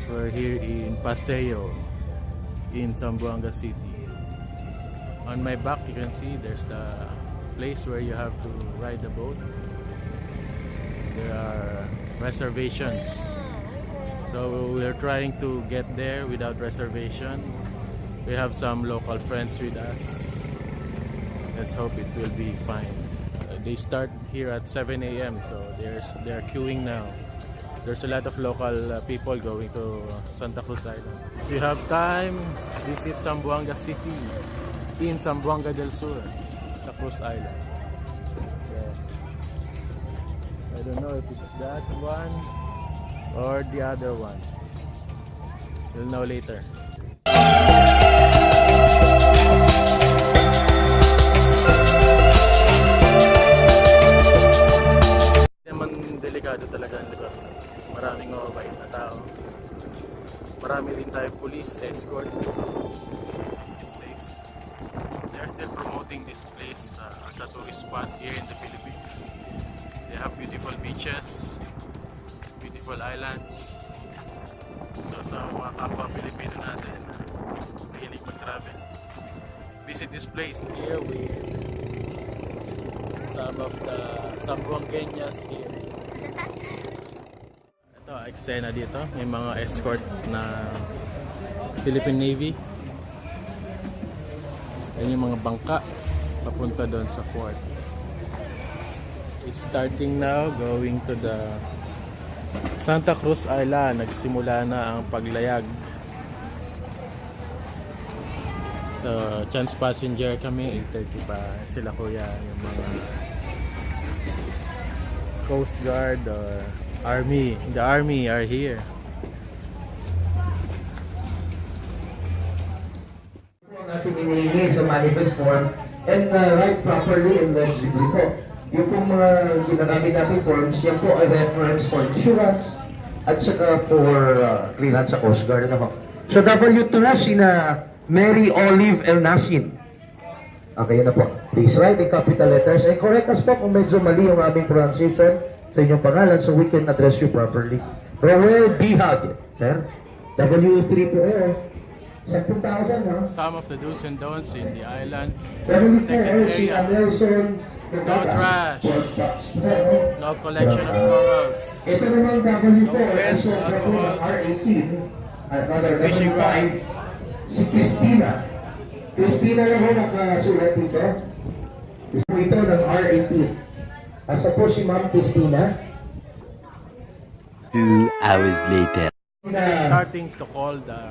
We're here in Paseo in Zamboanga City. On my back you can see there's the place where you have to ride the boat. There are reservations, so we're trying to get there without reservation. We have some local friends with us. Let's hope it will be fine. They start here at 7 a.m. so they're queuing now. There's a lot of local people going to Santa Cruz Island. If you have time, visit Zamboanga City in Zamboanga Del Sur, Santa Cruz Island. I don't know if it's that one or the other one. You'll know later. Naman delikado talaga ang lugar. Maraming mababait na tao. Marami rin tayong police escort. It's safe. They're still promoting this place as a tourist spot here in the Philippines. They have beautiful beaches, beautiful islands. So sa mga kapwa Pilipino natin, mahilig mag-travel, visit this place here with some of the Zamboangueñas here. Ito, eksena dito, may mga escort na Philippine Navy. Yan yung mga bangka papunta doon sa fort. It's starting now, going to the Santa Cruz Island. Nagsimula na ang paglayag. Chance passenger kami, 8:30 pa. Sila kuya, yung mga Coast Guard or Army. The Army are here. Natin inihingi sa manifest form and write properly and legibly po. Yung pong mga ginagamit natin forms, yan po ay reference for insurance at saka for clearance sa Coast Guard. Ano? So W2 sina Mary Olive Ernasin. Okay, yun na po. Please write in capital letters and correct us po kung medyo mali yung aming pronunciation sa inyong pangalan so we can address you properly. Roel Bihag, sir. W3 po eh. 10,000, no? Some of the do's and don'ts in the island. W4 si Nelson. No trash, no collection of corals, ito naman W4 waste, so alcohol, R18 another fishing rights. Si Christina na ho nakasulat dito. Ito ng R18. Asa po si Ma'am Christina. 2 hours later. Starting to call the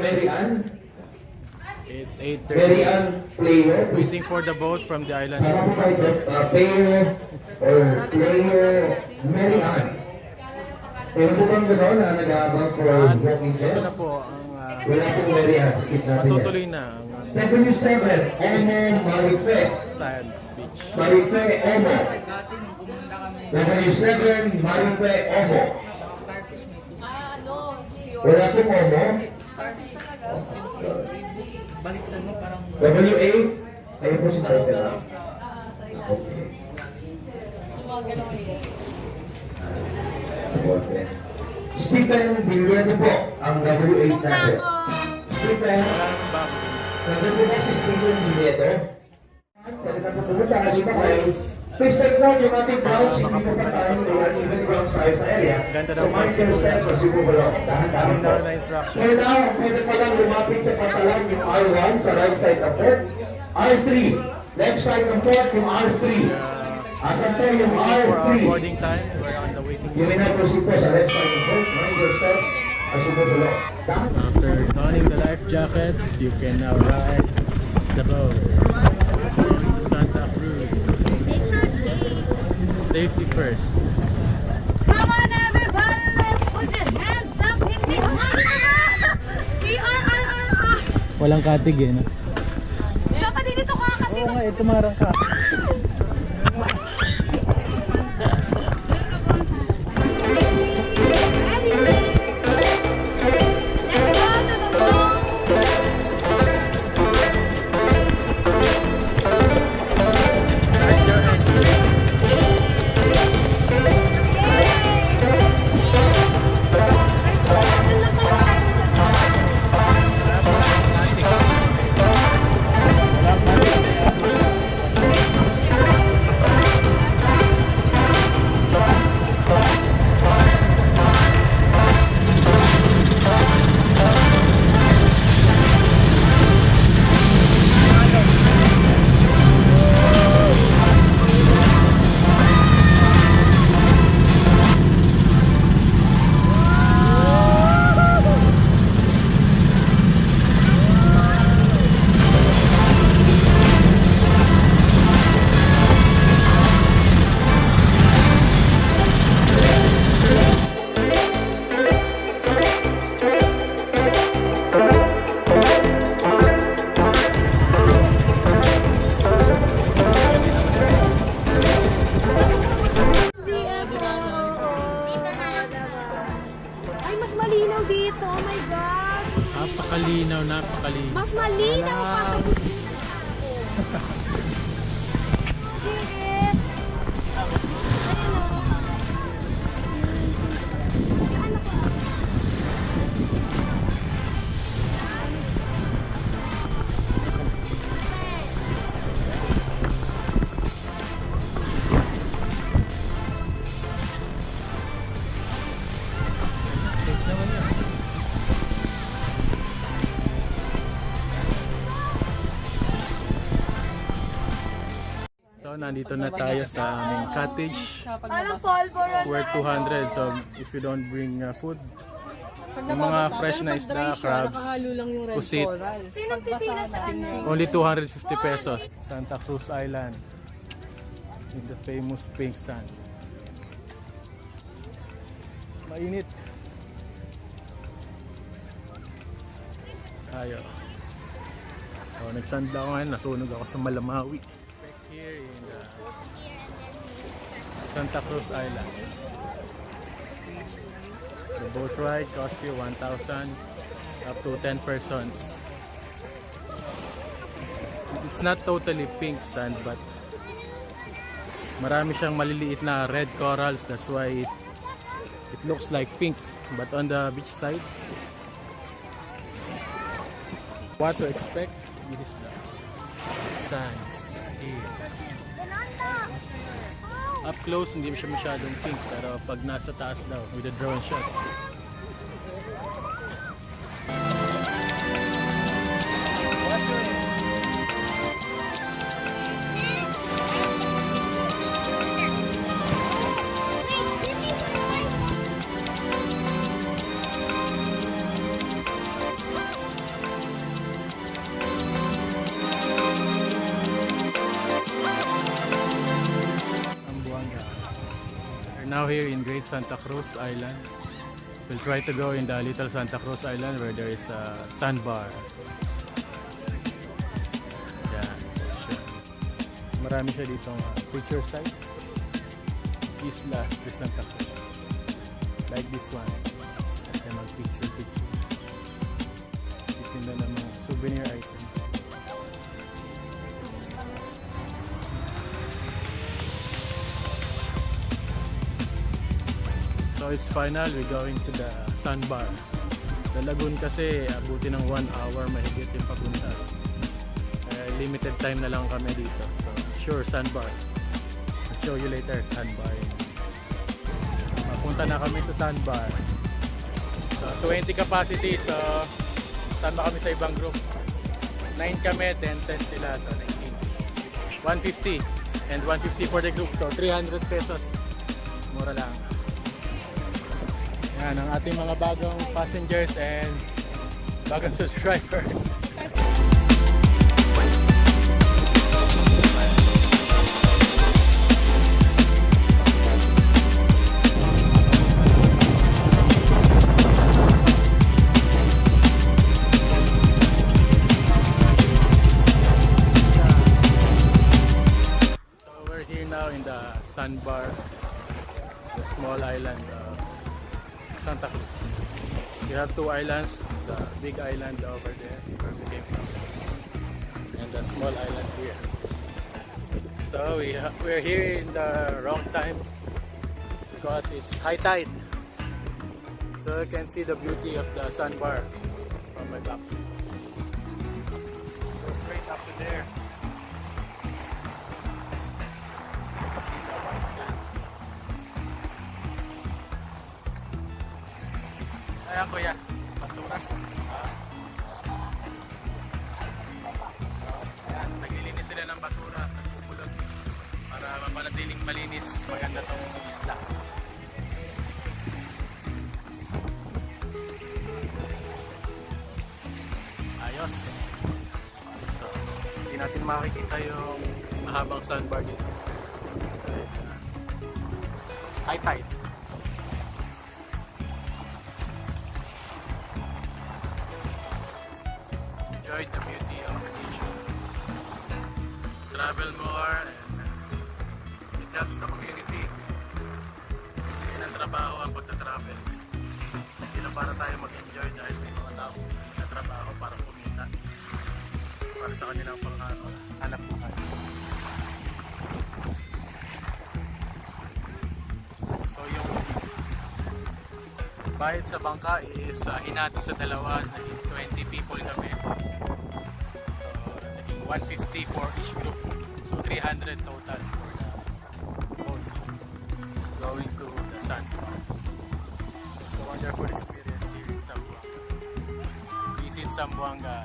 Mary Ann. It's Mary 8:30. Ann player. Waiting for the boat from the island. Player or player Mary Ann. Pero po bang gano'n na nag-aabang for walking Ito na test? po ang Wala pong Mary Ann. Skip natin yan. matutuloy na ang W7, Omo Marife. sand beach. Marife Omo. W7, Marife Omo. Wala pong Omo. W8, ayun po si Marife lang. Okay. Stephen Villano po, ang W8 natin. Stephen, nandun po si Stephen Villano. Pwede na po pumunta kasi pa kayo. Please take note yung ating grounds, hindi po pa tayo may even grounds tayo sa area. So mind your steps as you move along. Dahan-dahan po. For now, pwede pa lang lumapit sa patalan yung R1 sa right side ng port. R3, left side ng port yung R3. Asan po yung R3? Boarding time, we're on the waiting Yung list. inaproceed po sa left side ng port. Mind your steps as you move along. After donning the life jackets, you can now ride the boat going to Santa Cruz. Safety first. Come on, everybody, let's put your hands up in the air. G-R-R-R-R. Walang katig eh, no? Dapat dito ka kasi. Oo nga, tumarang ka. Ay, mas malinaw dito. Oh my gosh. Napakalinaw, napakalinaw. Mas malinaw pa sa Wala. Jigit. Safe naman yan. So, nandito na tayo sa aming cottage. Parang polvoron Worth 200. So, if you don't bring food, yung mga fresh na isda, crabs, pusit, Sinong pipila sa ano? only 250 pesos. Santa Cruz Island with the famous pink sand. Mainit. Tayo. So, nagsanda ako ngayon. Nasunog ako sa Malamawi. Back here in Santa Cruz Island. The boat ride costs you 1,000 up to 10 persons. It's not totally pink sand, but marami siyang maliliit na red corals. That's why it looks like pink. But on the beach side, what to expect is the sands here. Up close, hindi siya masyadong pink, pero pag nasa taas daw, with a drone shot. Zamboanga. We're now here in Great Santa Cruz Island. We'll try to go in the Little Santa Cruz Island where there is a sandbar. Yan. Siya. Marami siya ditong picture sites. Isla de Santa Cruz. Like this one. At mag-picture. Itinda ng mga souvenir items. So it's final, we're going to the sandbar. The lagoon kasi abuti ng 1 hour mahigit yung papunta. Limited time na lang kami dito. So sure, sandbar. I'll show you later, sandbar. Mapunta na kami sa sandbar. So 20 capacity, so sama kami sa ibang group. 9 kami, 10 sila, so 19. 150 and 150 for the group, so 300 pesos. Mura lang. Yan ang ating mga bagong passengers and bagong subscribers. So we're here now in the sandbar, the small island of Santa Cruz. We have 2 islands, the big island over there where we came from, and the small island here. So we're here in the wrong time because it's high tide. So you can see the beauty of the sandbar from my back. Go straight up to there. See the white sands. Ayan kuya, basura. Ayan, naglilinis sila ng basura, nagpupulot para mapanatiling malinis, maganda tong isla. Ayos. So, hindi natin makikita yung mahabang sandbar dito. High tide. Enjoy the beauty of nature. Travel more and it helps the community. Yan ang trabaho ang pagta-travel. Hindi lang para tayo mag-enjoy dahil may mga tao na trabaho para kumita para sa kanilang panghanap buhay. So yung bayad sa bangka is hinati sa dalawa, 20 people kami. So naging 150 for each group. So 300 total for the boat going to the sandbar. So wonderful experience here in Zamboanga. Visit Zamboanga.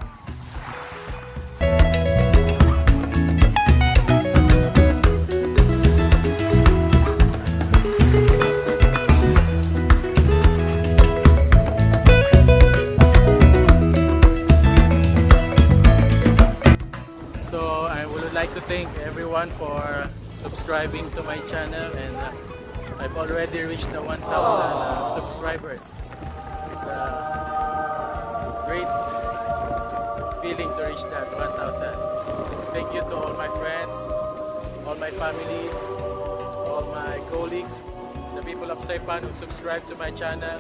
So I would like to thank everyone for subscribing to my channel, and I've already reached the 1,000 subscribers. It's a great feeling to reach that 1,000. Thank you to all my friends, all my family, all my colleagues, the people of Saipan who subscribe to my channel.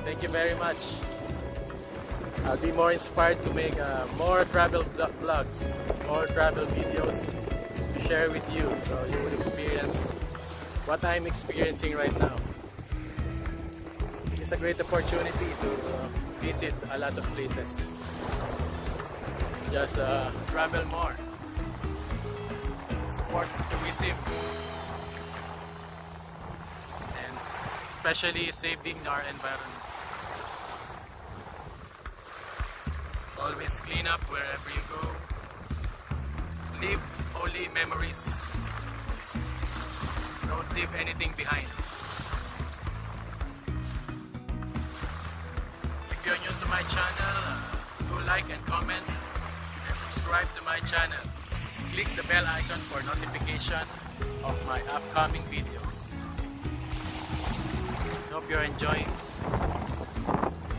Thank you very much. I'll be more inspired to make more travel vlogs, more travel videos to share with you, so you will experience what I'm experiencing right now. It's a great opportunity to visit a lot of places. Just travel more, support tourism, and especially saving our environment. Always clean up wherever you go. Leave only memories. Don't leave anything behind. If you're new to my channel, do like and comment and subscribe to my channel. Click the bell icon for notification of my upcoming videos. Hope you're enjoying.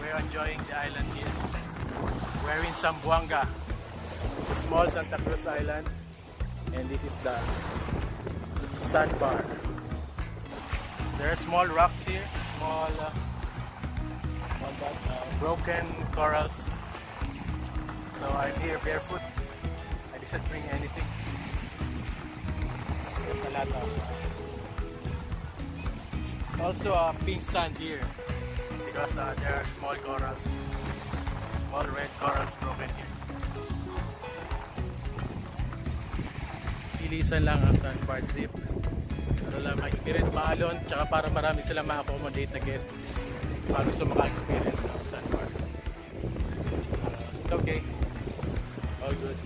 We're enjoying the island here. We're in Zamboanga, the small Santa Cruz Island, and this is the sandbar. There are small rocks here, small broken corals. So I'm here barefoot. I didn't bring anything. There's a lot of also pink sand here because there are small corals. Small red corals broken here. Ilisan lang ang sandbar trip. Para lang ma-experience maalon, tsaka para marami silang ma-accommodate na guest para gusto maka-experience ng sandbar. It's okay. All good.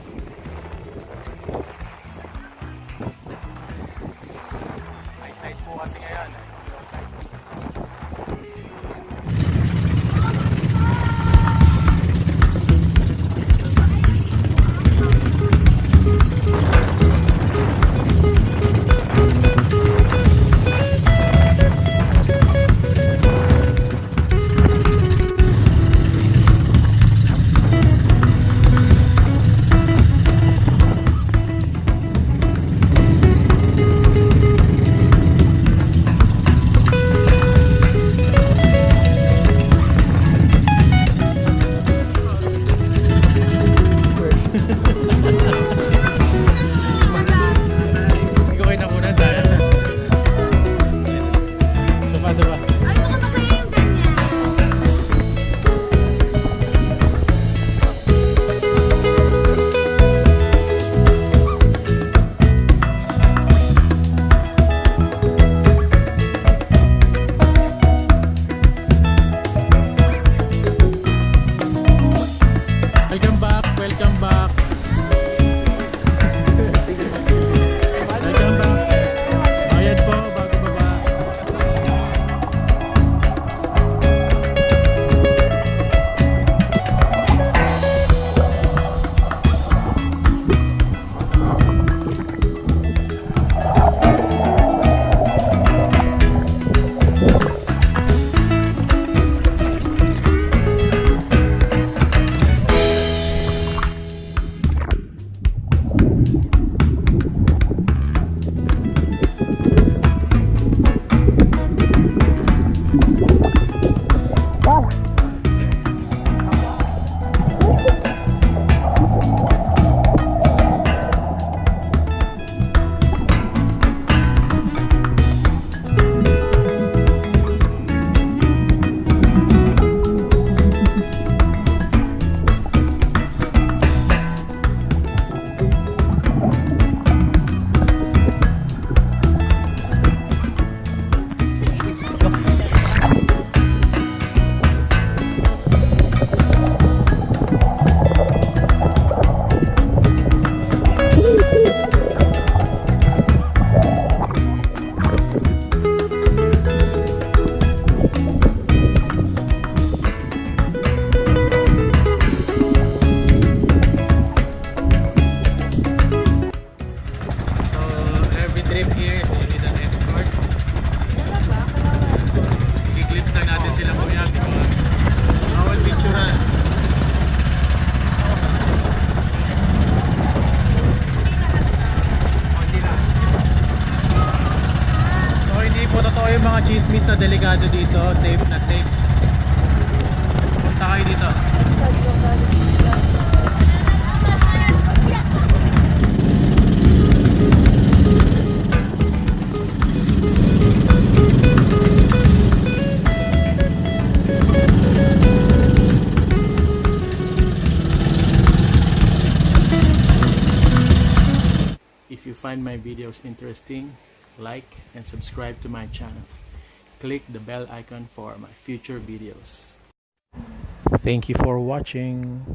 Tight po kasi ngayon. meet na delikado dito, safe na safe. Punta kayo dito. If you find my videos interesting, like and subscribe to my channel. Click the bell icon for my future videos. Thank you for watching.